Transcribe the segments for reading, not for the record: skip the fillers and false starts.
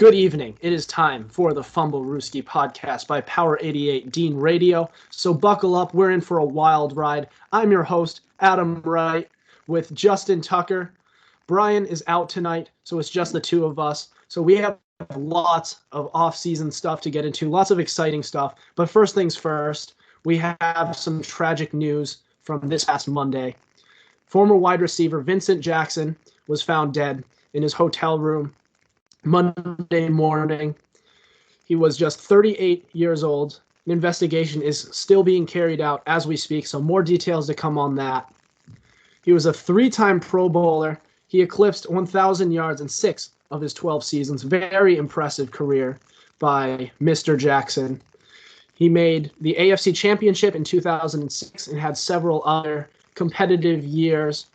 Good evening. It is time for the Fumblerooski Podcast by Power 88 Dean Radio. So buckle up. We're in for a wild ride. I'm your host, Adam Wright, with Justin Tucker. Brian is out tonight, so it's just the two of us. So we have lots of off-season stuff to get into, lots of exciting stuff. But first things first, we have some tragic news from this past Monday. Former wide receiver Vincent Jackson was found dead in his hotel room Monday morning. He was just 38 years old. An investigation is still being carried out as we speak, so more details to come on that. He was a three-time Pro Bowler. He eclipsed 1,000 yards in 6 of his 12 seasons. Very impressive career by Mr. Jackson. He made the AFC Championship in 2006 and had several other competitive years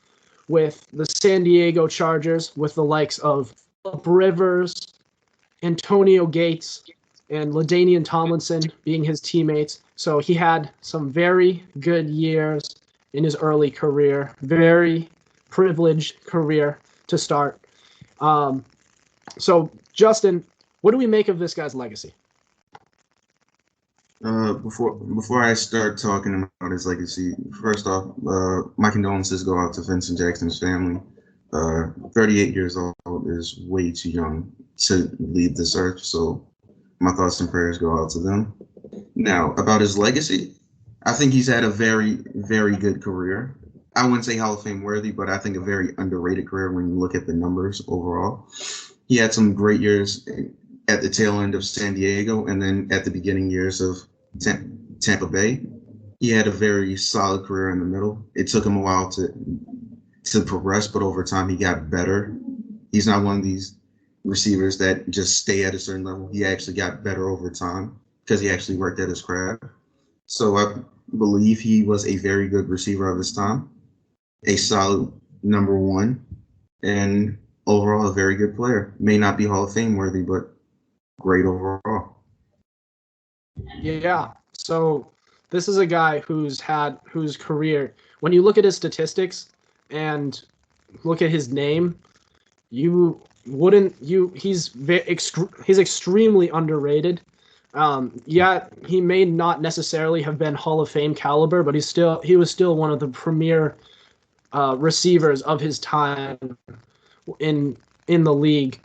with the San Diego Chargers, with the likes of Rivers, Antonio Gates, and LaDainian Tomlinson being his teammates. So he had some very good years in his early career. Very privileged career to start. So, Justin, what do we make of this guy's legacy? Before I start talking about his legacy, first off, my condolences go out to Vincent Jackson's family. 38 years old is way too young to leave this earth, so my thoughts and prayers go out to them. Now, about his legacy, I think he's had a very, very good career. I wouldn't say Hall of Fame worthy, but I think a very underrated career when you look at the numbers overall. He had some great years at the tail end of San Diego, and then at the beginning years of Tampa Bay. He had a very solid career in the middle. It took him a while to progress, but over time he got better. He's not one of these receivers that just stay at a certain level. He actually got better over time because he actually worked at his craft. So I believe he was a very good receiver of his time, a solid number one, and overall a very good player. May not be Hall of Fame worthy, but great overall. Yeah. So this is a guy whose career, when you look at his statistics and look at his name, he's extremely underrated. Yeah, he may not necessarily have been Hall of Fame caliber, but he was still one of the premier receivers of his time in the league.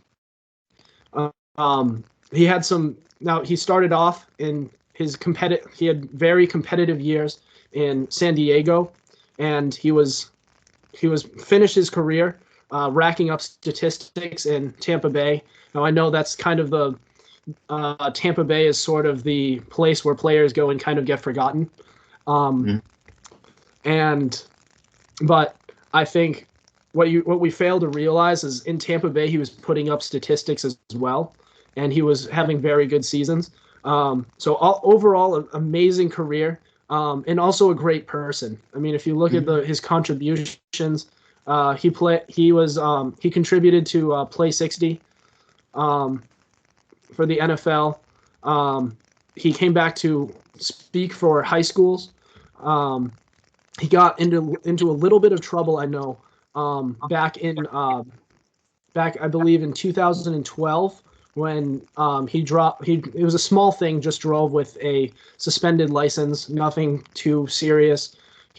He started off in he had very competitive years in San Diego, and he finished his career racking up statistics in Tampa Bay. Now, I know that's kind of the Tampa Bay is sort of the place where players go and kind of get forgotten. But I think what we fail to realize is in Tampa Bay he was putting up statistics as well, and he was having very good seasons. Overall, an amazing career. And also a great person. I mean, if you look at his contributions, he contributed to Play 60 for the NFL. He came back to speak for high schools. He got into a little bit of trouble, I know, back I believe in 2012. When it was a small thing, just drove with a suspended license, nothing too serious.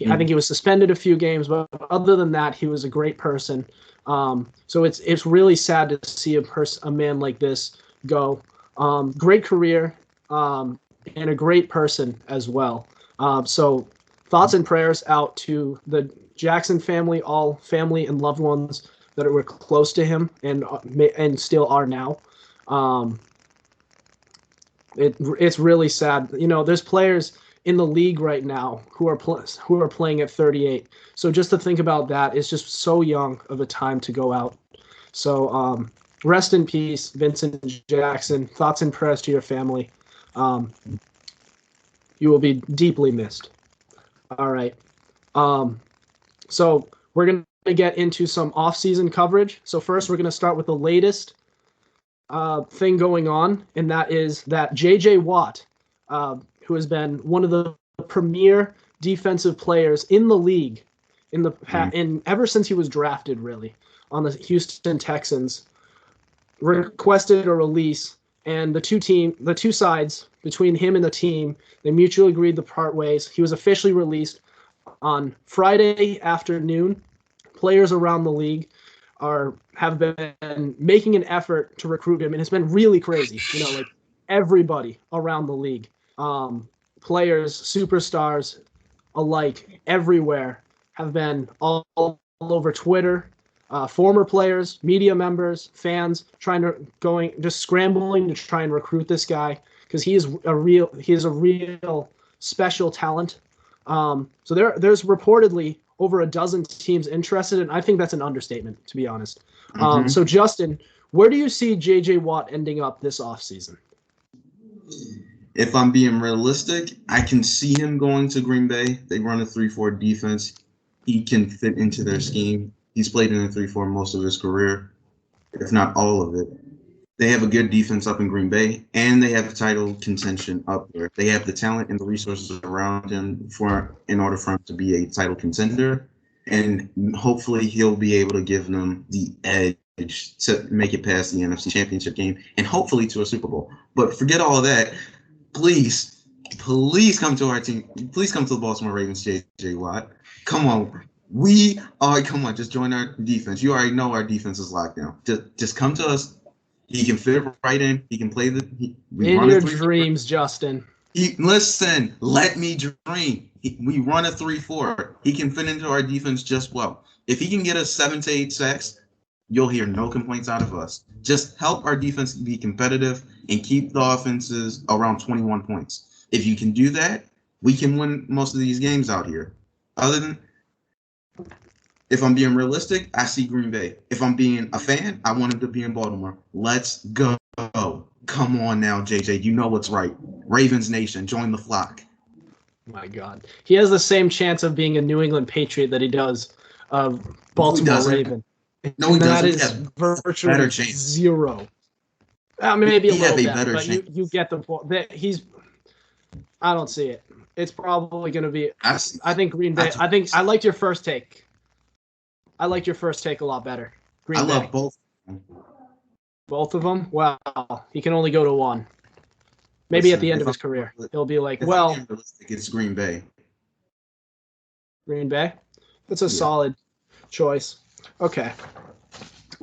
I think he was suspended a few games, but other than that, he was a great person. So it's really sad to see a man like this go. Great career, and a great person as well. So thoughts and prayers out to the Jackson family, all family and loved ones that were close to him and still are now. It's really sad. You know, there's players in the league right now who are playing at 38. So just to think about that is just so young of a time to go out. So rest in peace, Vincent Jackson. Thoughts and prayers to your family. You will be deeply missed. All right. So we're going to get into some off-season coverage. So first we're going to start with the latest thing going on, and that is that J.J. Watt, who has been one of the premier defensive players in the league ever since he was drafted, really, on the Houston Texans, requested a release, and the two sides between him and the team, they mutually agreed to part ways. He was officially released on Friday afternoon. Players around the league have been making an effort to recruit him, and it's been really crazy. Like everybody around the league, players, superstars alike, everywhere, have been all over Twitter. Former players, media members, fans just scrambling to try and recruit this guy because he is a real special talent. So there's reportedly over a dozen teams interested, and I think that's an understatement, to be honest. So Justin, where do you see J.J. Watt ending up this offseason? If I'm being realistic, I can see him going to Green Bay. They run a 3-4 defense. He can fit into their scheme. He's played in a 3-4 most of his career, if not all of it. They have a good defense up in Green Bay, and they have title contention up there. They have the talent and the resources around him in order for him to be a title contender, and hopefully he'll be able to give them the edge to make it past the NFC Championship game and hopefully to a Super Bowl. But forget all of that. Please come to our team. Please come to the Baltimore Ravens, J.J. Watt. Come on. Come on, just join our defense. You already know our defense is locked down. Just come to us. He can fit right in. He can play in your dreams, Justin. Listen, let me dream. We run a 3-4. He can fit into our defense just well. If he can get us 7 to 8 sacks, you'll hear no complaints out of us. Just help our defense be competitive and keep the offenses around 21 points. If you can do that, we can win most of these games out here. If I'm being realistic, I see Green Bay. If I'm being a fan, I want him to be in Baltimore. Let's go. Come on now, JJ. You know what's right. Ravens Nation, join the flock. My God. He has the same chance of being a New England Patriot that he does of Baltimore Raven. No, he doesn't. That is virtually zero. Maybe a little bit, but you get the point. I don't see it. It's probably going to be. I think Green Bay. I liked your first take. I liked your first take a lot better. Green Bay. Love both. Both of them? Wow. He can only go to one. Maybe at the end of his career. He'll be like, it's Green Bay. Green Bay? That's a solid choice. Okay.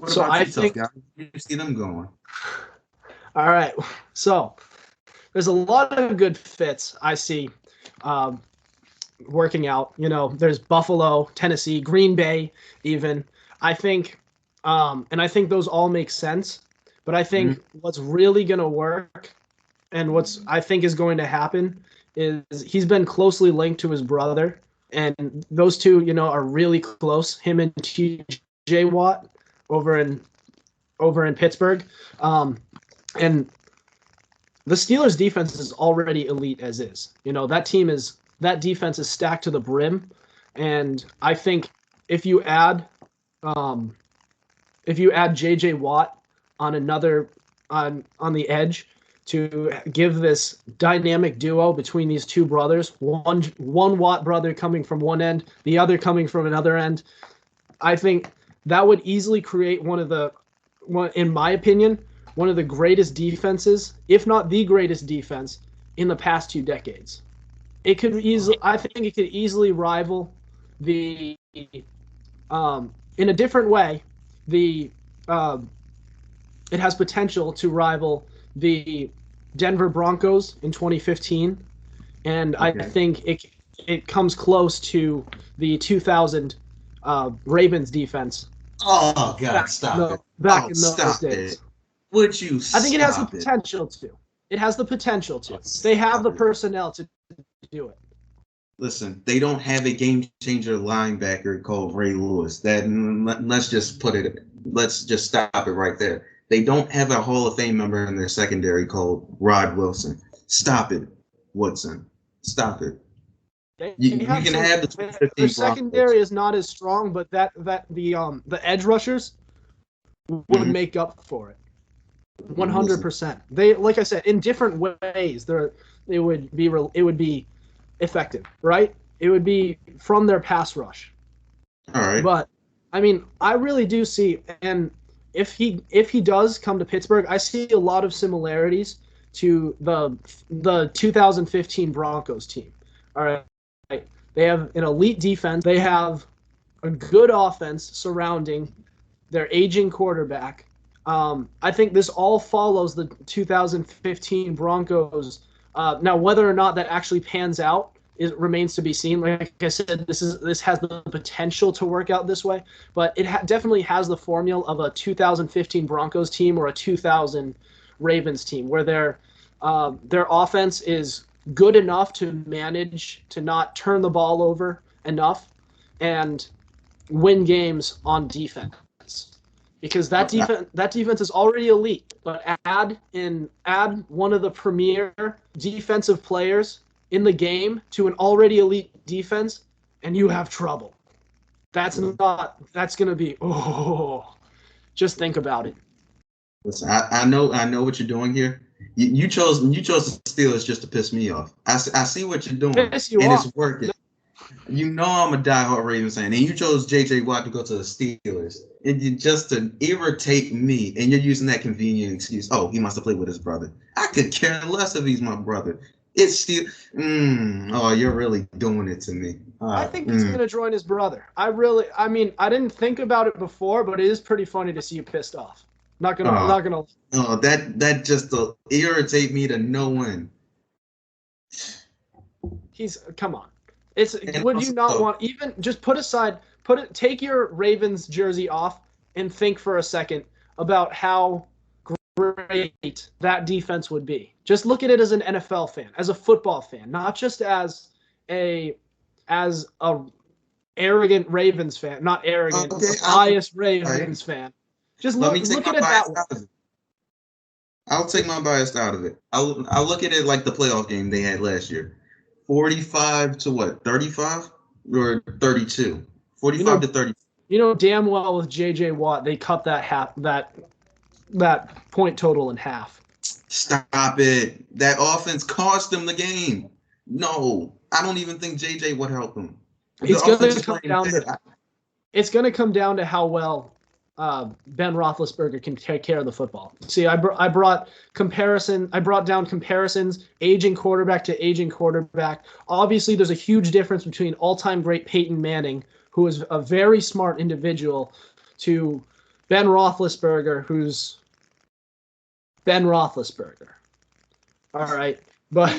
So I think you see them going. All right. So there's a lot of good fits I see working out. There's Buffalo, Tennessee, Green Bay even. I think and I think those all make sense. But I think what's really going to work and what's I think is going to happen is he's been closely linked to his brother. And those two, are really close, him and T.J. Watt over in Pittsburgh. And the Steelers' defense is already elite as is. That defense is stacked to the brim. And I think if you add J.J. Watt on the edge to give this dynamic duo between these two brothers, one Watt brother coming from one end, the other coming from another end, I think that would easily create in my opinion, one of the greatest defenses, if not the greatest defense, in the past 2 decades. I think it could easily rival in a different way, it has potential to rival the Denver Broncos in 2015, and I think it comes close to the 2000 Ravens defense. Oh God! Stop it! Back in those days. Would you? I think it has the potential to. It has the potential to. They have the personnel to do it. Listen, they don't have a game-changer linebacker called Ray Lewis. Let's just stop it right there. They don't have a Hall of Fame member in their secondary called Rod Wilson. Stop it, Woodson. Stop it. You can have the 2015 Their secondary is not as strong, but the edge rushers would make up for it. 100%. They, like I said, in different ways, it would be effective, right? It would be from their pass rush. All right. But I mean, I really do see, and if he does come to Pittsburgh, I see a lot of similarities to the 2015 Broncos team. All right. They have an elite defense. They have a good offense surrounding their aging quarterback. I think this all follows the 2015 Broncos. Now, whether or not that actually pans out remains to be seen. Like I said, this has the potential to work out this way, but it definitely has the formula of a 2015 Broncos team or a 2000 Ravens team, where their offense is good enough to manage to not turn the ball over enough and win games on defense. Because that defense is already elite, but add one of the premier defensive players in the game to an already elite defense, and you have trouble. That's going to be, just think about it. Listen, I know what you're doing here. You chose the Steelers just to piss me off. I see what you're doing, and it's working. You know I'm a diehard Ravens fan, and you chose J.J. Watt to go to the Steelers, and you just to irritate me, and you're using that convenient excuse. Oh, he must have played with his brother. I could care less if he's my brother. It's still, you're really doing it to me. I think he's going to join his brother. I didn't think about it before, but it is pretty funny to see you pissed off. Not gonna. Oh, that just irritate me to no end. Come on. Would you not want, even just take your Ravens jersey off and think for a second about how great that defense would be. Just look at it as an NFL fan, as a football fan, not just as a arrogant Ravens fan, not arrogant, biased Ravens fan. Just look at it that way. I'll take my bias out of it. I'll look at it like the playoff game they had last year. 45 to what? 35 or 32? 45 to 30. You know damn well with J.J. Watt, they cut that point total in half. Stop it. That offense cost them the game. No, I don't even think J.J. would help them. It's going to come down to how well Ben Roethlisberger can take care of the football. See, I brought down comparisons, aging quarterback to aging quarterback. Obviously, there's a huge difference between all-time great Peyton Manning, who is a very smart individual, to Ben Roethlisberger, who's Ben Roethlisberger. All right, but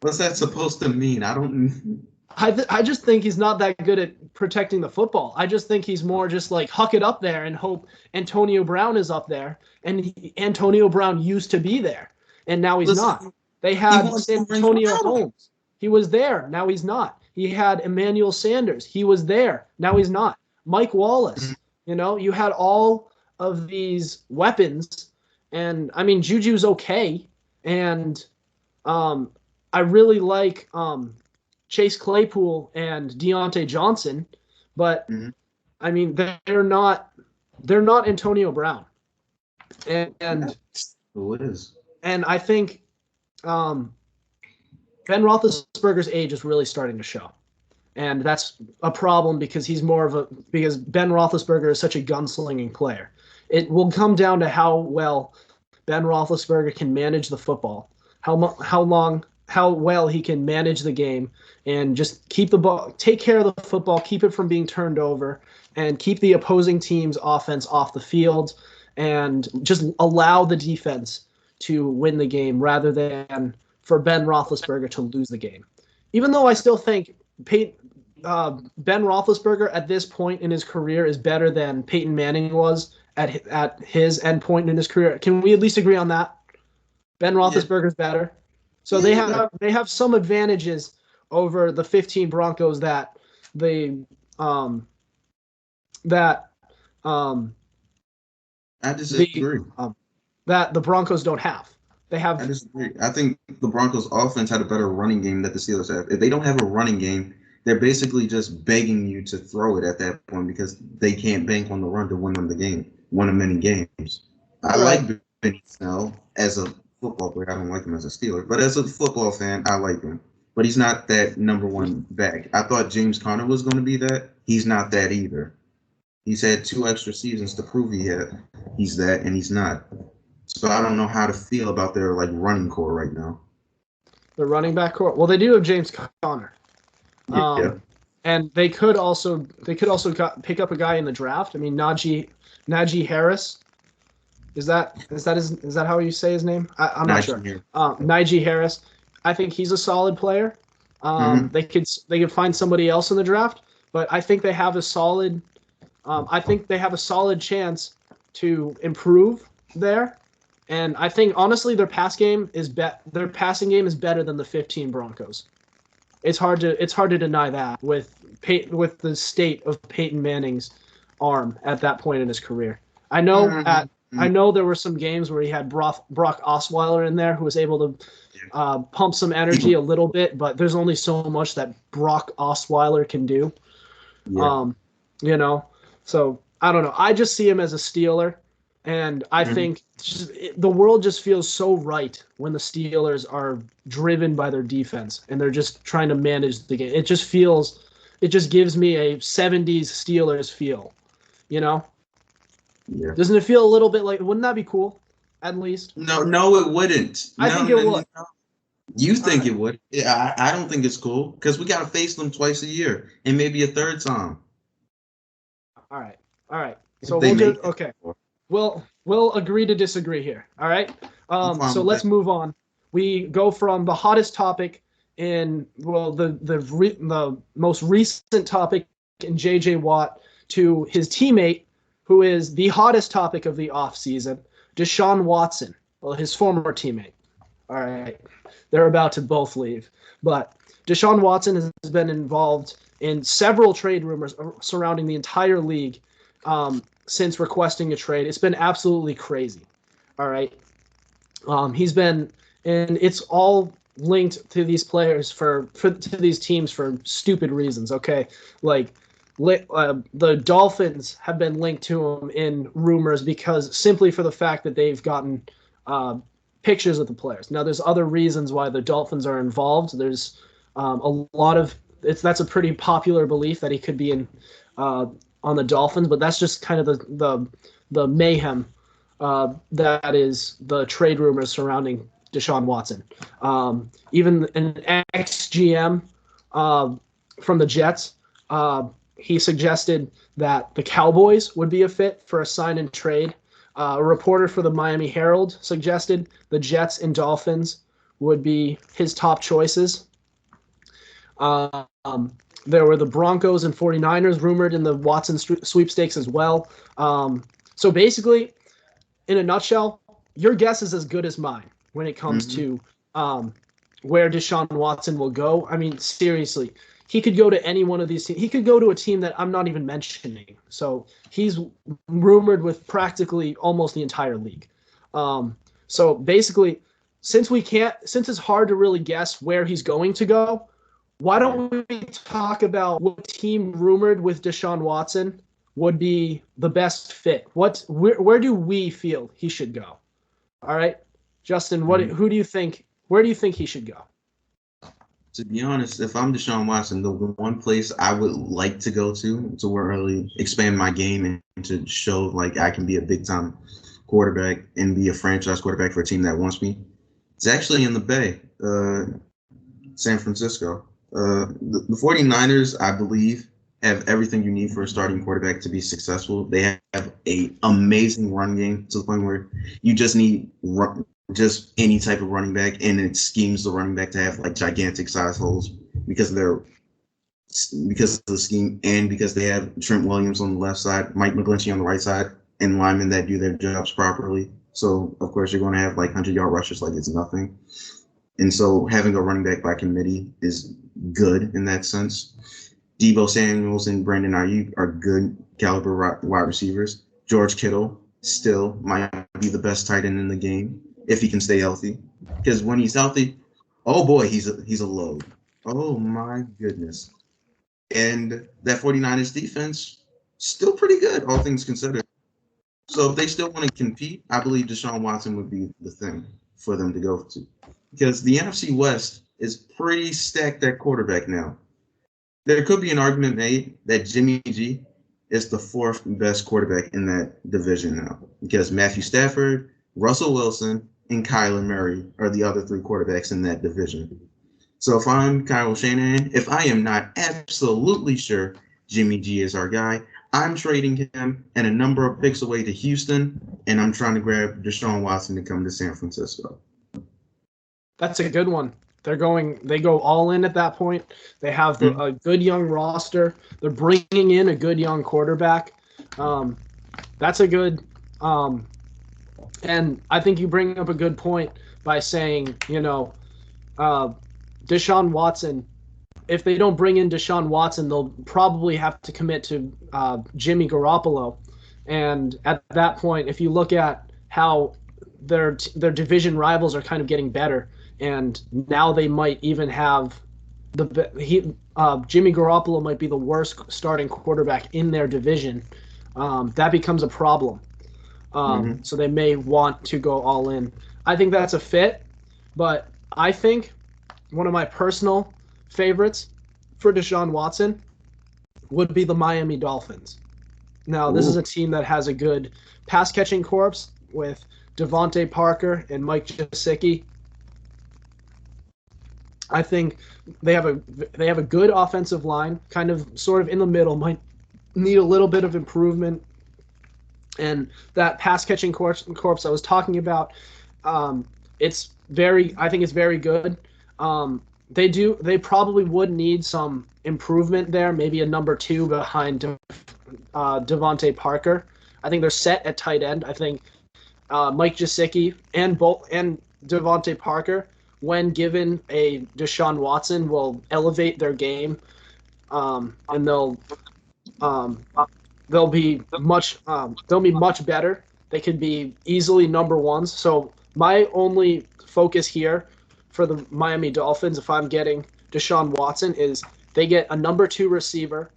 what's that supposed to mean? I don't. I just think he's not that good at protecting the football. I just think he's more just like huck it up there and hope Antonio Brown is up there. And Antonio Brown used to be there, and now he's not. They had Antonio Holmes. He was there. Now he's not. He had Emmanuel Sanders. He was there. Now he's not. Mike Wallace. You had all of these weapons, and I mean Juju's okay, and I really like Chase Claypool and Deontay Johnson, but I mean they're not Antonio Brown, and who is? And I think Ben Roethlisberger's age is really starting to show, and that's a problem because because Ben Roethlisberger is such a gunslinging player. It will come down to how well Ben Roethlisberger can manage the football, how well he can manage the game and just keep the ball, take care of the football, keep it from being turned over, and keep the opposing team's offense off the field, and just allow the defense to win the game rather than for Ben Roethlisberger to lose the game. Even though I still think Ben Roethlisberger at this point in his career is better than Peyton Manning was at his end point in his career. Can we at least agree on that? Ben Roethlisberger's better. So they have some advantages over the 15 Broncos that I disagree. That the Broncos don't have. I disagree. I think the Broncos offense had a better running game that the Steelers have. If they don't have a running game, they're basically just begging you to throw it at that point because they can't bank on the run to win many games. I like Benny Snell as a football player. I don't like him as a Steeler, but as a football fan, I like him. But he's not that number one back. I thought James Conner was going to be that. He's not that either. He's had 2 extra seasons to prove he's that, and he's not. So I don't know how to feel about their like running core right now. The running back core. Well, they do have James Conner. Yeah. And they could also pick up a guy in the draft. I mean, Najee Harris. Is that how you say his name? I'm not sure. Najee Harris. I think he's a solid player. They could find somebody else in the draft, but I think they have a solid. I think they have a solid chance to improve there, and I think honestly their passing game is better than the 15 Broncos. It's hard to deny that with the state of Peyton Manning's arm at that point in his career. I know there were some games where he had Brock Osweiler in there who was able to pump some energy a little bit, but there's only so much that Brock Osweiler can do. Yeah. So I don't know. I just see him as a Steeler, and I think the world just feels so right when the Steelers are driven by their defense and they're just trying to manage the game. It just gives me a 70s Steelers feel, Yeah. Doesn't it feel a little bit like, wouldn't that be cool, at least? No, it wouldn't. I think it would. You think it would? Yeah, I don't think it's cool because we got to face them twice a year and maybe a third time. All right. So we'll agree to disagree here. All right. So let's move on. We go from the hottest topic the most recent topic in J.J. Watt to his teammate, who is the hottest topic of the offseason, Deshaun Watson, his former teammate. All right. They're about to both leave. But Deshaun Watson has been involved in several trade rumors surrounding the entire league since requesting a trade. It's been absolutely crazy. All right. And it's all linked to these players to these teams for stupid reasons. Okay. Like, the Dolphins have been linked to him in rumors simply for the fact that they've gotten pictures of the players. Now, there's other reasons why the Dolphins are involved. There's that's a pretty popular belief that he could be on the Dolphins, but that's just kind of the mayhem that is the trade rumors surrounding Deshaun Watson. Even an ex-GM from the Jets, he suggested that the Cowboys would be a fit for a sign and trade. A reporter for the Miami Herald suggested the Jets and Dolphins would be his top choices. There were the Broncos and 49ers rumored in the Watson sweepstakes as well. So basically, in a nutshell, your guess is as good as mine when it comes to where Deshaun Watson will go. I mean, seriously, he could go to any one of these teams. He could go to a team that I'm not even mentioning. So he's rumored with practically almost the entire league. So basically, since it's hard to really guess where he's going to go, why don't we talk about what team rumored with Deshaun Watson would be the best fit? Where do we feel he should go? All right, Justin, where do you think he should go? To be honest, if I'm Deshaun Watson, the one place I would like to go to really expand my game and to show like I can be a big time quarterback and be a franchise quarterback for a team that wants me, it's actually in the Bay, San Francisco. The 49ers, I believe, have everything you need for a starting quarterback to be successful. They have a amazing run game to the point where you just need just any type of running back, and it schemes the running back to have like gigantic size holes because of the scheme, and because they have Trent Williams on the left side, Mike McGlinchey on the right side, and linemen that do their jobs properly. So of course you're going to have like 100-yard rushers like it's nothing. And so having a running back by committee is good in that sense. Deebo Samuels and Brandon Ayuk are good caliber wide receivers. George Kittle still might be the best tight end in the game if he can stay healthy. Because when he's healthy, oh boy, he's a load. Oh my goodness. And that 49ers defense, still pretty good, all things considered. So if they still want to compete, I believe Deshaun Watson would be the thing for them to go to. Because the NFC West is pretty stacked at quarterback now. There could be an argument made that Jimmy G is the fourth best quarterback in that division now, because Matthew Stafford, Russell Wilson, and Kyler Murray are the other three quarterbacks in that division. So if I'm Kyle Shanahan, if I am not absolutely sure Jimmy G is our guy, I'm trading him and a number of picks away to Houston, and I'm trying to grab Deshaun Watson to come to San Francisco. That's a good one. They go all in at that point. They have a good young roster. They're bringing in a good young quarterback. That's a good, and I think you bring up a good point by saying, Deshaun Watson, if they don't bring in Deshaun Watson, they'll probably have to commit to Jimmy Garoppolo. And at that point, if you look at how their division rivals are kind of getting better, and now they might even have Jimmy Garoppolo might be the worst starting quarterback in their division. That becomes a problem. So they may want to go all in. I think that's a fit, but I think one of my personal favorites for Deshaun Watson would be the Miami Dolphins. Now, this is a team that has a good pass-catching corps with Devontae Parker and Mike Gesicki. I think they have a good offensive line, kind of sort of in the middle, might need a little bit of improvement. And that pass-catching corps I was talking about, I think it's very good. They probably would need some improvement there, maybe a number 2 behind Devontae Parker. I think they're set at tight end. I think Mike Gesicki and Devontae Parker, when given a Deshaun Watson, will elevate their game, and they'll be much better. They could be easily number 1s. So my only focus here for the Miami Dolphins, if I'm getting Deshaun Watson, is they get a number 2 receiver.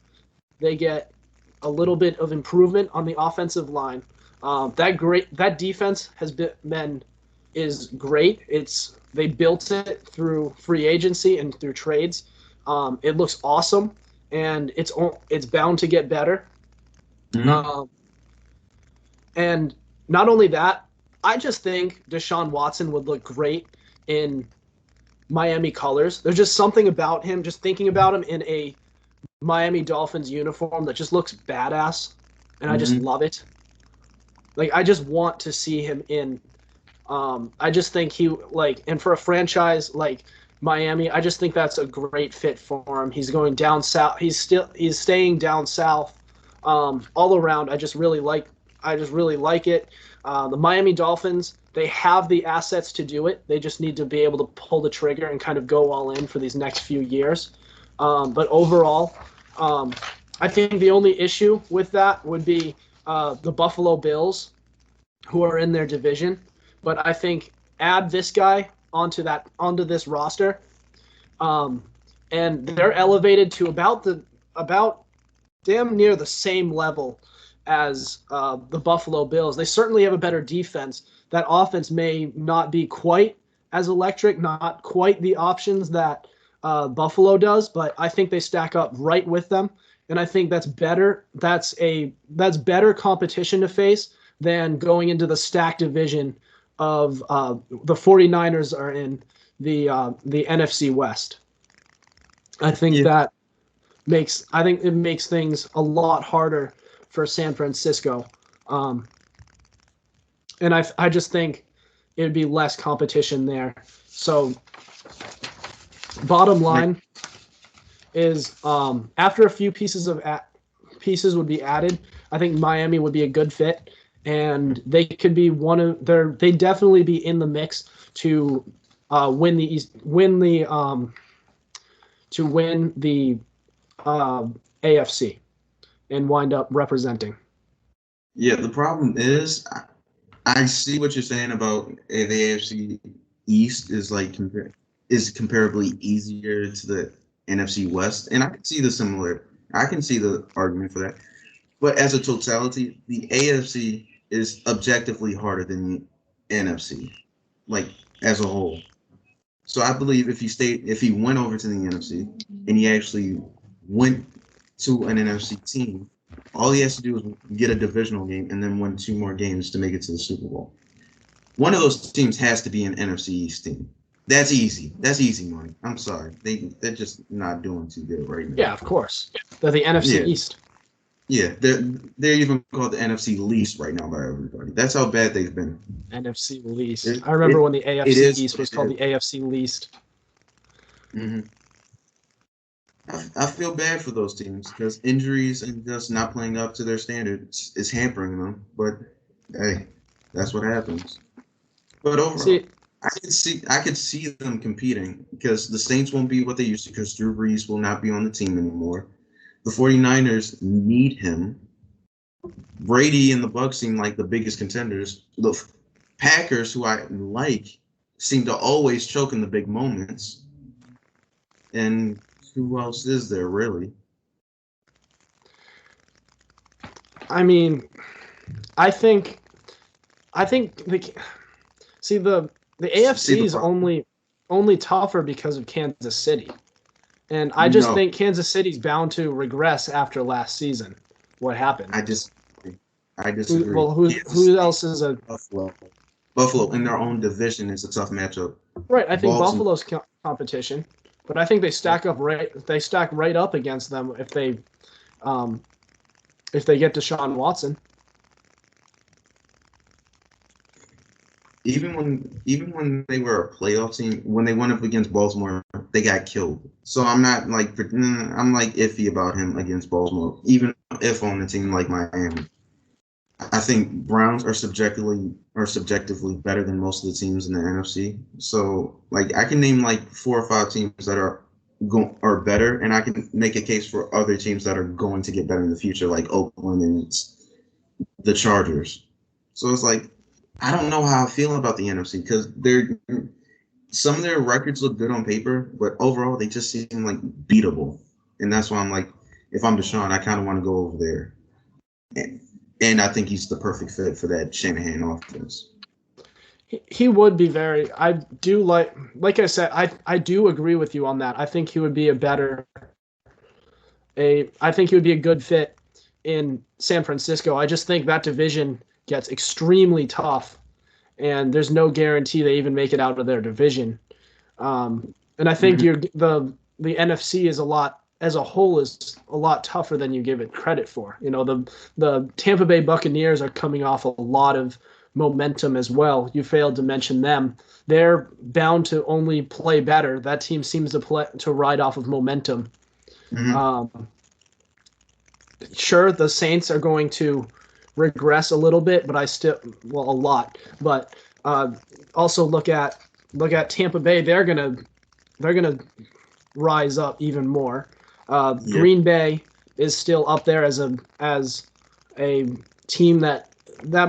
They get a little bit of improvement on the offensive line. That defense is great. They built it through free agency and through trades. It looks awesome, and it's bound to get better. And not only that, I just think Deshaun Watson would look great in Miami colors. There's just something about him, just thinking about him in a Miami Dolphins uniform, that just looks badass, and I just love it. Like, I just want to see him in. I just think and for a franchise like Miami, I just think that's a great fit for him. He's going down south. He's staying down south. All around, I just really like it. The Miami Dolphins, they have the assets to do it. They just need to be able to pull the trigger and kind of go all in for these next few years. But overall, I think the only issue with that would be the Buffalo Bills, who are in their division. But I think add this guy onto this roster, and they're elevated to about damn near the same level as the Buffalo Bills. They certainly have a better defense. That offense may not be quite as electric, not quite the options that Buffalo does, but I think they stack up right with them, and I think that's better. That's better competition to face than going into the stacked division of the 49ers are in the NFC West. I think it makes things a lot harder for San Francisco. And I just think it would be less competition there. So bottom line is, after a few pieces would be added, I think Miami would be a good fit, and they could be they definitely be in the mix to win the AFC and wind up representing. Yeah, the problem is, I see what you're saying about the AFC East is comparably easier to the NFC West, and I can see the argument for that. But as a totality, the AFC is objectively harder than the NFC, as a whole. So I believe if he went over to the NFC and he actually went to an NFC team, All he has to do is get a divisional game and then win 2 more games to make it to the Super Bowl. One of those teams has to be an NFC East team. That's easy. That's easy money. I'm sorry. They're just not doing too good right now. Yeah, of course. They're the NFC East. Yeah, they're even called the NFC least right now by everybody. That's how bad they've been. NFC least. I remember when the AFC East was called the AFC least. Mm-hmm. I feel bad for those teams because injuries and just not playing up to their standards is hampering them. But hey, that's what happens. But overall, I could see them competing because the Saints won't be what they used to because Drew Brees will not be on the team anymore. The 49ers need him. Brady and the Bucs seem like the biggest contenders. The Packers, who I like, seem to always choke in the big moments. And who else is there, really? I mean, I think the AFC is only tougher because of Kansas City. And I just think Kansas City's bound to regress after last season. What happened? I disagree. Who else is a Buffalo? Buffalo in their own division is a tough matchup. Right, I think Buffalo's competition, but I think they stack right up against them if they get Deshaun Watson. Even when they were a playoff team, when they went up against Baltimore, they got killed. So I'm not like I'm like iffy about him against Baltimore, even if on a team like Miami. I think Browns are subjectively better than most of the teams in the NFC. So like I can name like 4 or 5 teams that are better, and I can make a case for other teams that are going to get better in the future, like Oakland and the Chargers. So it's like I don't know how I feel about the NFC because some of their records look good on paper, but overall they just seem like beatable. And that's why I'm like, if I'm Deshaun, I kind of want to go over there. And I think he's the perfect fit for that Shanahan offense. He would be very. I do like I said. I do agree with you on that. I think he would be I think he would be a good fit in San Francisco. I just think that division gets extremely tough, and there's no guarantee they even make it out of their division. And I think the NFC is as a whole is a lot tougher than you give it credit for. You know, the Tampa Bay Buccaneers are coming off a lot of momentum as well. You failed to mention them. They're bound to only play better. That team seems to ride off of momentum. Sure, the Saints are going to regress a little bit, but a lot. But also look at Tampa Bay. They're gonna rise up even more. Green Bay is still up there as a team that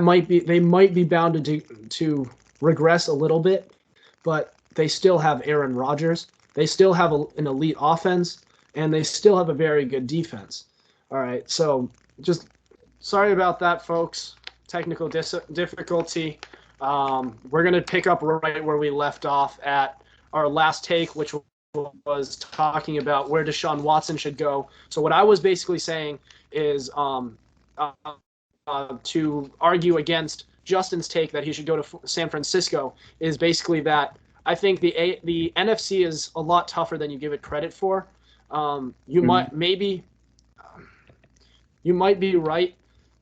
might be bound to regress a little bit, but they still have Aaron Rodgers. They still have an elite offense, and they still have a very good defense. All right, so just sorry about that, folks. Technical difficulty. We're going to pick up right where we left off at our last take, which was talking about where Deshaun Watson should go. So what I was basically saying is to argue against Justin's take that he should go to San Francisco is basically that I think the NFC is a lot tougher than you give it credit for. You might be right.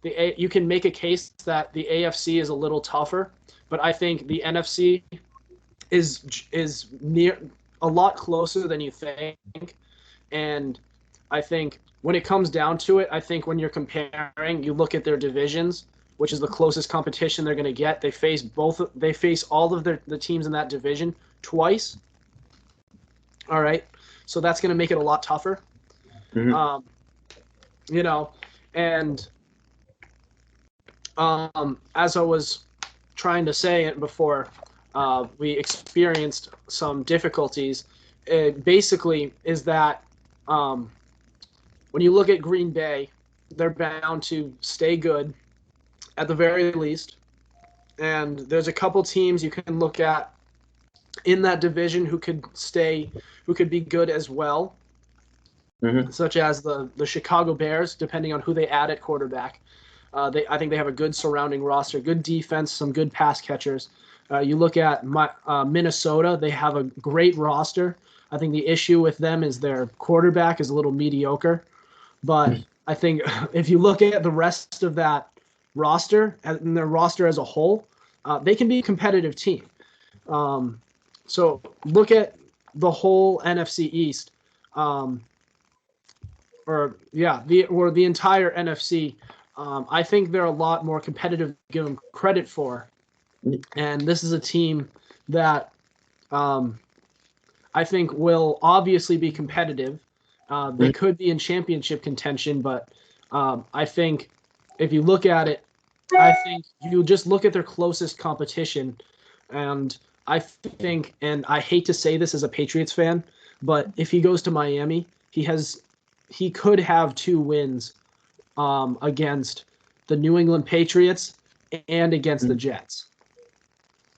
You can make a case that the AFC is a little tougher, but I think the NFC is near a lot closer than you think. And I think when it comes down to it, I think when you're comparing, you look at their divisions, which is the closest competition they're going to get. They face all of the teams in that division twice. All right, so that's going to make it a lot tougher. You know, and as I was trying to say it before we experienced some difficulties, it basically is that when you look at Green Bay, they're bound to stay good at the very least. And there's a couple teams you can look at in that division who could be good as well. such as the Chicago Bears, depending on who they add at quarterback. I think they have a good surrounding roster, good defense, some good pass catchers. You look at Minnesota, they have a great roster. I think the issue with them is their quarterback is a little mediocre. But I think if you look at the rest of that roster and their roster as a whole, they can be a competitive team. So look at the whole NFC East, the entire NFC. I think they're a lot more competitive to give them credit for. And this is a team that I think will obviously be competitive. They could be in championship contention, but I think if you look at it, I think you just look at their closest competition, and I think, and I hate to say this as a Patriots fan, but if he goes to Miami, he could have 2 wins against the New England Patriots and against the Jets.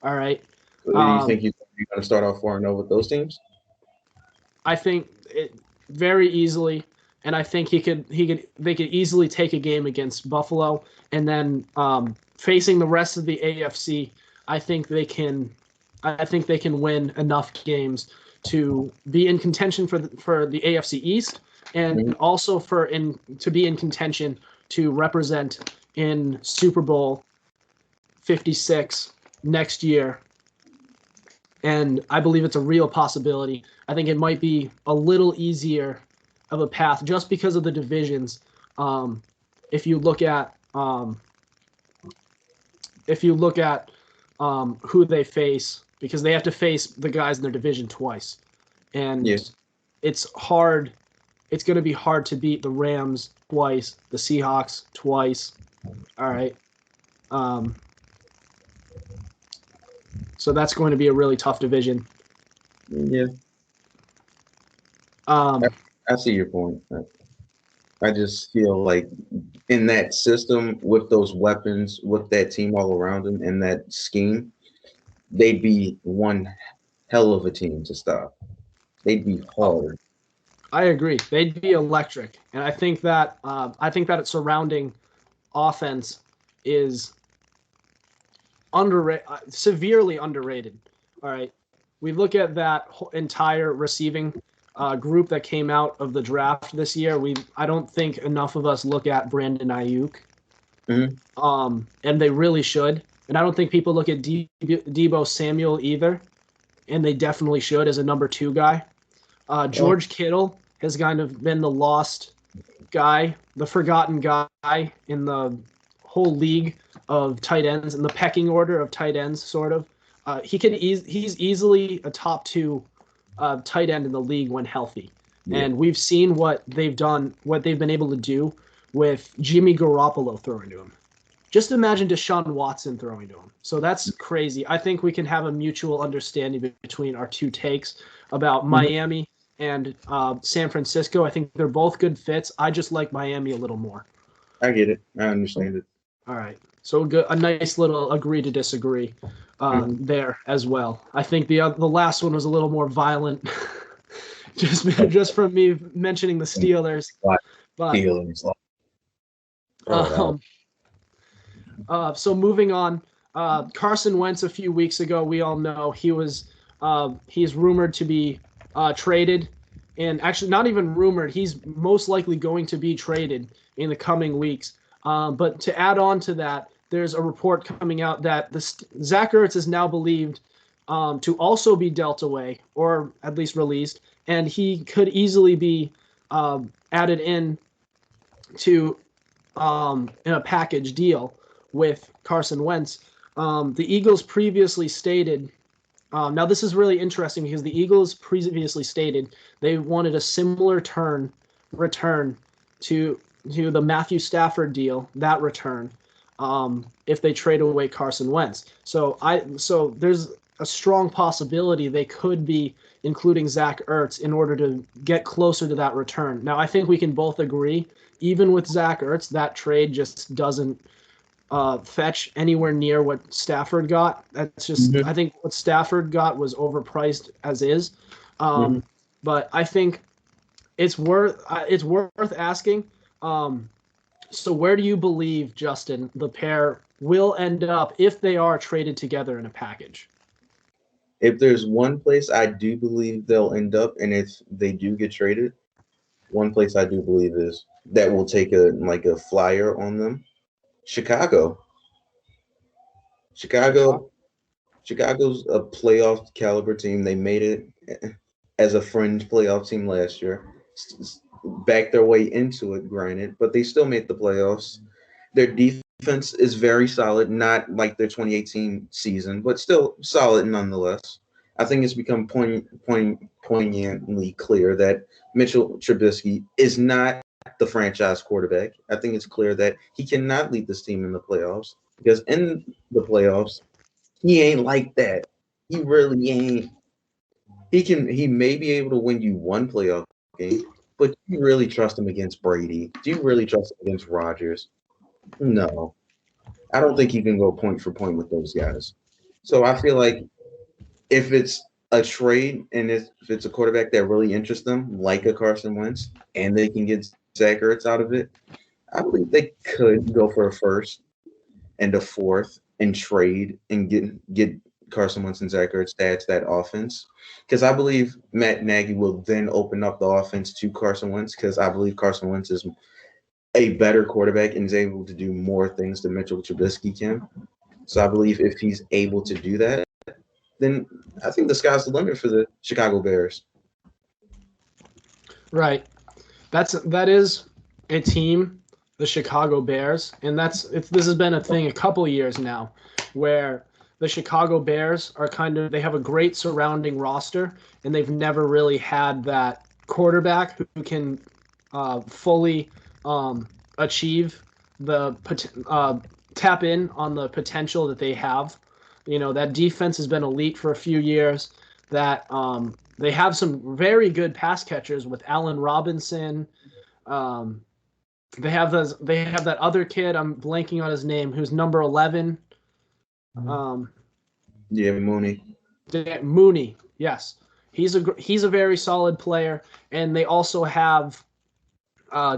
All right. So do you think you're going to start off 4-0 with those teams? I think it very easily, and I think they could easily take a game against Buffalo, and then facing the rest of the AFC, I think they can win enough games to be in contention for the AFC East, and also to be in contention to represent in Super Bowl 56 next year. And I believe it's a real possibility. I think it might be a little easier of a path just because of the divisions. If you look at who they face, because they have to face the guys in their division twice, and it's hard. It's going to be hard to beat the Rams twice, the Seahawks twice. All right. So that's going to be a really tough division. Yeah. I see your point. I just feel like in that system, with those weapons, with that team all around them, and that scheme, they'd be one hell of a team to stop. They'd be hard. I agree. They'd be electric, and I think that its surrounding offense is severely underrated. All right, we look at that entire receiving group that came out of the draft this year. I don't think enough of us look at Brandon Ayuk, and they really should. And I don't think people look at Deebo Samuel either, and they definitely should as a number 2 guy. George Kittle has kind of been the lost guy, the forgotten guy in the whole league of tight ends, in the pecking order of tight ends, sort of. He's easily a top 2 tight end in the league when healthy. Yeah. And we've seen what they've been able to do with Jimmy Garoppolo throwing to him. Just imagine Deshaun Watson throwing to him. So that's crazy. I think we can have a mutual understanding between our 2 takes about Miami and San Francisco. I think they're both good fits. I just like Miami a little more. I get it. I understand it. All right. So a nice little agree to disagree there as well. I think the last one was a little more violent, just from me mentioning the Steelers. So moving on, Carson Wentz a few weeks ago, we all know he's rumored to be traded, and actually not even rumored, he's most likely going to be traded in the coming weeks. But to add on to that, there's a report coming out that Zach Ertz is now believed to also be dealt away, or at least released, and he could easily be added in to in a package deal with Carson Wentz. The Eagles previously stated, now this is really interesting because the Eagles previously stated they wanted a similar return to the Matthew Stafford deal, that return, if they trade away Carson Wentz. So there's a strong possibility they could be including Zach Ertz in order to get closer to that return. Now, I think we can both agree, even with Zach Ertz, that trade just doesn't fetch anywhere near what Stafford got. That's just, I think what Stafford got was overpriced as is. But I think it's worth asking. So where do you believe, Justin, the pair will end up if they are traded together in a package? If there's one place I do believe they'll end up, and if they do get traded, one place I do believe is that will take a flyer on them. Chicago's a playoff caliber team. They made it as a fringe playoff team last year. Backed their way into it, granted, but they still made the playoffs. Their defense is very solid, not like their 2018 season, but still solid nonetheless. I think it's become poignantly clear that Mitchell Trubisky is not the franchise quarterback. I think it's clear that he cannot lead this team in the playoffs because in the playoffs, he ain't like that. He really ain't. He may be able to win you one playoff game, but do you really trust him against Brady? Do you really trust him against Rodgers? No. I don't think he can go point for point with those guys. So I feel like if it's a trade and if it's a quarterback that really interests them, like a Carson Wentz, and they can get Zach Ertz out of it, I believe they could go for a first and a fourth and trade and get Carson Wentz and Zach Ertz to add to that offense. Because I believe Matt Nagy will then open up the offense to Carson Wentz because I believe Carson Wentz is a better quarterback and is able to do more things than Mitchell Trubisky can. So I believe if he's able to do that, then I think the sky's the limit for the Chicago Bears. Right. That is a team, the Chicago Bears, and this has been a thing a couple of years now where the Chicago Bears are they have a great surrounding roster, and they've never really had that quarterback who can fully achieve tap in on the potential that they have. That defense has been elite for a few years. That they have some very good pass catchers with Allen Robinson. They have that other kid. I'm blanking on his name, who's number 11. Mooney. Mooney, yes, he's a very solid player, and they also have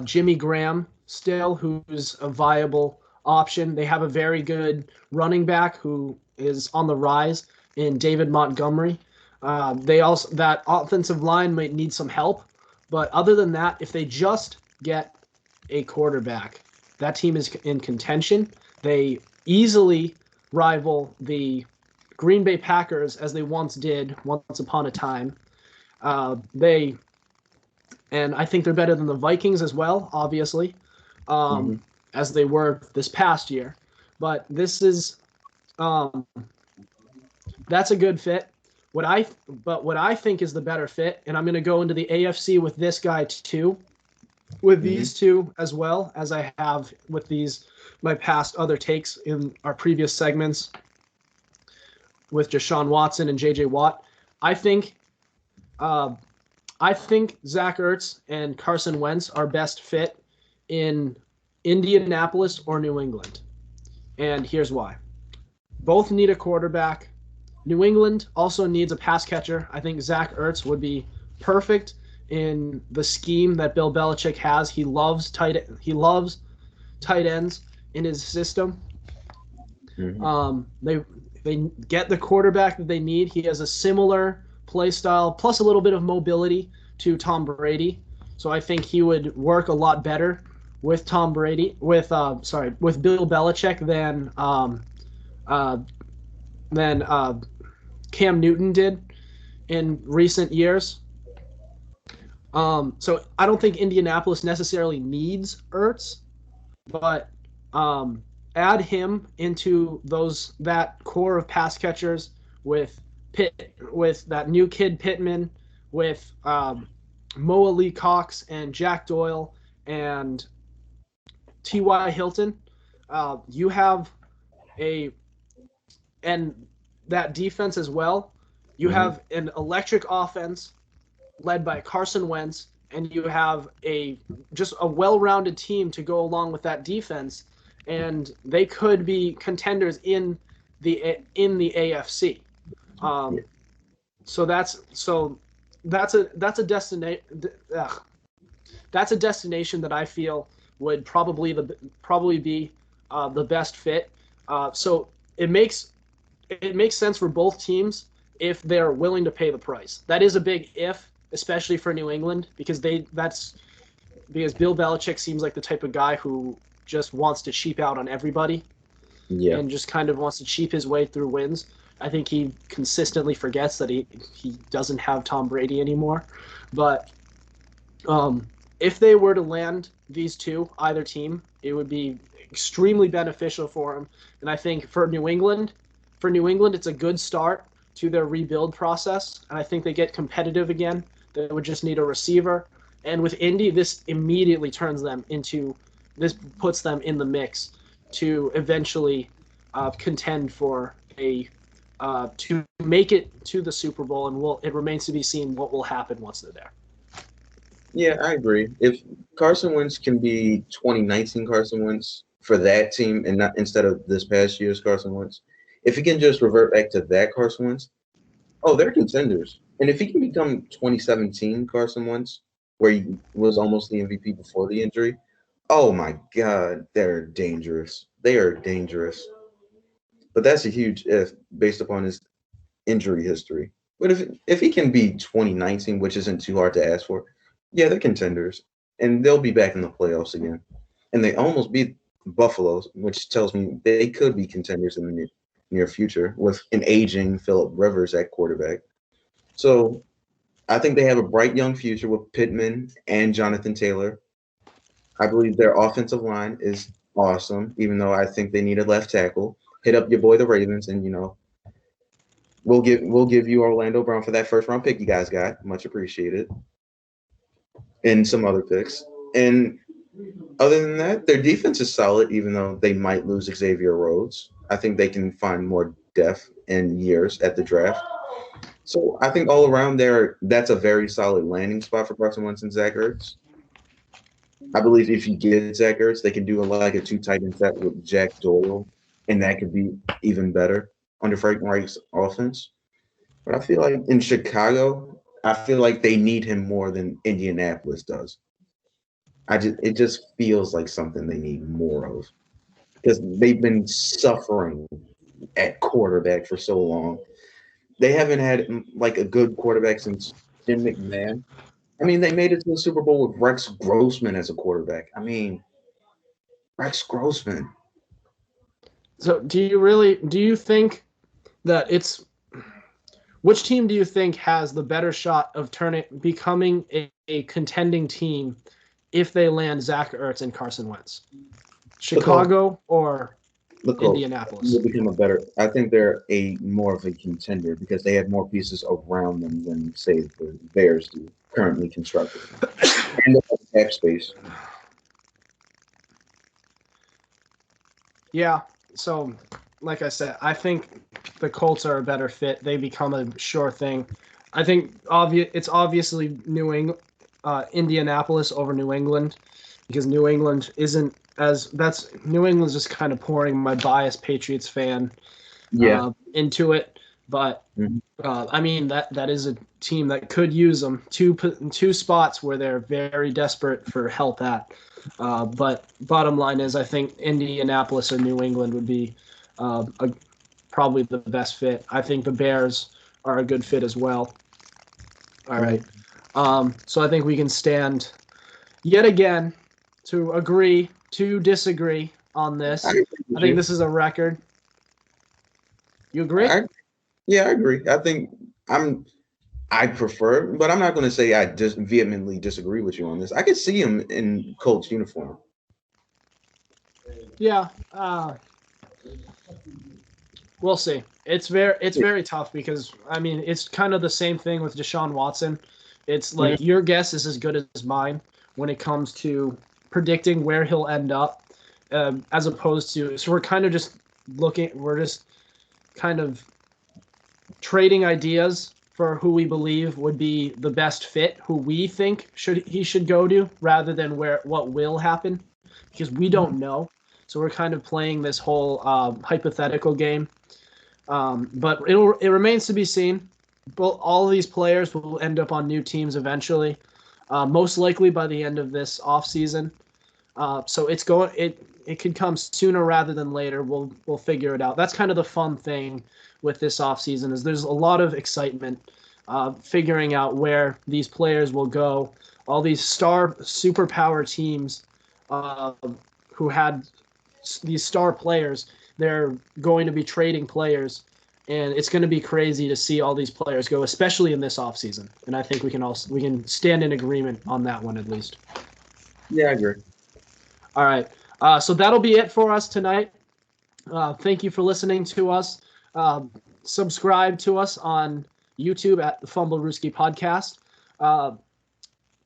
Jimmy Graham still, who's a viable option. They have a very good running back who is on the rise in David Montgomery. That offensive line might need some help, but other than that, if they just get a quarterback, that team is in contention. They easily rival the Green Bay Packers as they once did once upon a time. And I think they're better than the Vikings as well, obviously, as they were this past year. But this is that's a good fit. What I think is the better fit, and I'm going to go into the AFC with this guy too, with these two as well as I have with my past other takes in our previous segments with Deshaun Watson and J.J. Watt. I think Zach Ertz and Carson Wentz are best fit in Indianapolis or New England. And here's why. Both need a quarterback. New England also needs a pass catcher. I think Zach Ertz would be perfect in the scheme that Bill Belichick has. He loves tight ends in his system. They get the quarterback that they need. He has a similar play style plus a little bit of mobility to Tom Brady. So I think he would work a lot better with Tom Brady with Bill Belichick than Cam Newton did in recent years. So I don't think Indianapolis necessarily needs Ertz, but add him into that core of pass catchers with that new kid Pittman, with Mo Ali Cox and Jack Doyle and T.Y. Hilton. You have and that defense as well. You have an electric offense led by Carson Wentz, and you have just a well-rounded team to go along with that defense, and they could be contenders in the AFC. So that's a destination. that's a destination that I feel would probably be the best fit. So it makes sense for both teams if they're willing to pay the price. That is a big if, especially for New England, because Bill Belichick seems like the type of guy who just wants to cheap out on everybody. Yeah. And just kind of wants to cheap his way through wins. I think he consistently forgets that he doesn't have Tom Brady anymore. But if they were to land these two, either team, it would be extremely beneficial for him. And I think for New England, it's a good start to their rebuild process. And I think they get competitive again. They would just need a receiver. And with Indy, this immediately puts them in the mix to eventually contend for to make it to the Super Bowl, and it remains to be seen what will happen once they're there. Yeah, I agree. If Carson Wentz can be 2019 Carson Wentz for that team and not instead of this past year's Carson Wentz, if he can just revert back to that Carson Wentz, they're contenders. And if he can become 2017 Carson Wentz, where he was almost the MVP before the injury, oh my God, they're dangerous. They are dangerous. But that's a huge if based upon his injury history. But if he can be 2019, which isn't too hard to ask for, yeah, they're contenders. And they'll be back in the playoffs again. And they almost beat Buffalo, which tells me they could be contenders in the near future with an aging Phillip Rivers at quarterback. So I think they have a bright young future with Pittman and Jonathan Taylor. I believe their offensive line is awesome, even though I think they need a left tackle. Hit up your boy the Ravens, and we'll give you Orlando Brown for that first round pick you guys got. Much appreciated. And some other picks. And other than that, their defense is solid, even though they might lose Xavier Rhodes. I think they can find more depth in years at the draft. So I think all around there, that's a very solid landing spot for Carson Wentz and Zach Ertz. I believe if you get Zach Ertz, they can do a two tight end set with Jack Doyle, and that could be even better under Frank Reich's offense. But I feel like in Chicago, I feel like they need him more than Indianapolis does. It just feels like something they need more of because they've been suffering at quarterback for so long. They haven't had like a good quarterback since Jim McMahon. I mean, they made it to the Super Bowl with Rex Grossman as a quarterback. I mean, Rex Grossman. So do you think that which team do you think has the better shot of becoming a contending team if they land Zach Ertz and Carson Wentz? Chicago or Indianapolis? I think they're more of a contender because they have more pieces around them than, say, the Bears do, currently constructed. And they have cap space. Yeah, so like I said, I think the Colts are a better fit. They become a sure thing. I think it's obviously Indianapolis over New England because New England isn't New England's just kind of pouring my biased Patriots fan into it. But I mean that is a team that could use them. Two spots where they're very desperate for help at. But bottom line is, I think Indianapolis or New England would be probably the best fit. I think the Bears are a good fit as well. All right. So I think we can stand yet again to agree to disagree on this. I think this is a record. You agree? Yeah, I agree. I think I prefer, but I'm not going to say I just vehemently disagree with you on this. I could see him in Colts uniform. Yeah, we'll see. It's very tough because I mean it's kind of the same thing with Deshaun Watson. It's like your guess is as good as mine when it comes to predicting where he'll end up, as opposed to. So we're just kind of trading ideas for who we believe would be the best fit, who we think he should go to, rather than what will happen, because we don't know. So we're kind of playing this whole hypothetical game. But it remains to be seen. All of these players will end up on new teams eventually. most likely by the end of this offseason. So it could come sooner rather than later. We'll figure it out. That's kind of the fun thing with this offseason is there's a lot of excitement figuring out where these players will go. All these superpower teams who had these star players, they're going to be trading players, and it's going to be crazy to see all these players go, especially in this offseason. And I think we can stand in agreement on that one at least. Yeah, I agree. All right. So that'll be it for us tonight. Thank you for listening to us. Subscribe to us on YouTube at the Fumblerooski Podcast.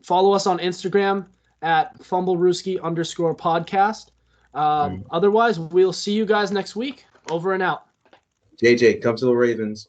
Follow us on Instagram at Fumblerooski_podcast. Otherwise, we'll see you guys next week. Over and out. JJ, come to the Ravens.